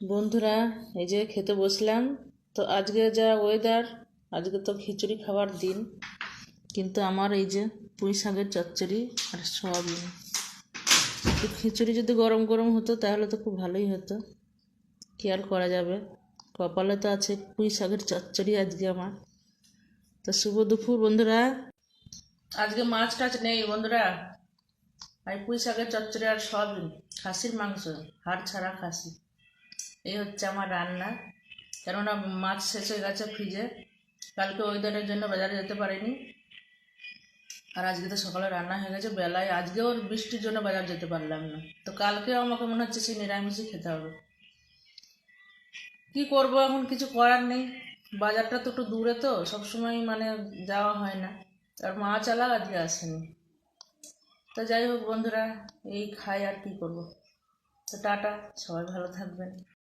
বন্ধুরা, এই যে খেতে বসলাম। তো আজকে যা ওয়েদার, আজকে তো খিচুড়ি খাওয়ার দিন। কিন্তু আমার এই যে পুঁই শাকের চচ্চড়ি আর সয়াবিন। তো খিচুড়ি যদি গরম গরম হতো তাহলে তো খুব ভালোই হতো। কি আর করা যাবে, কপালে তো আছে পুঁই শাকের চচ্চড়ি আজকে আমার। তো শুভ দুপুর বন্ধুরা। আজকে মাছ টাছ নেই বন্ধুরা, আর পুঁই শাকের চচ্চড়ি আর সয়াবিন, খাসির মাংস, হাড় ছাড়া খাসি। এই হচ্ছে আমার রান্না। কেননা মাছ শেষ হয়ে গেছে ফ্রিজে, কালকে ওয়েদারের জন্য বাজারে যেতে পারিনি। আর আজকে তো সকালে রান্না হয়ে গেছে বেলায়, আজকেও বৃষ্টির জন্য বাজার যেতে পারলাম না। তো কালকেও আমাকে মনে হচ্ছে সেই নিরামিষই খেতে হবে। কি করব, এখন কিছু করার নেই। বাজারটা তো একটু দূরে, তো সবসময় মানে যাওয়া হয় না। আর মা চালা আজকে আসেনি। তো যাই হোক বন্ধুরা, এই খাই আর কি করব। তো টাটা, সবাই ভালো থাকবেন।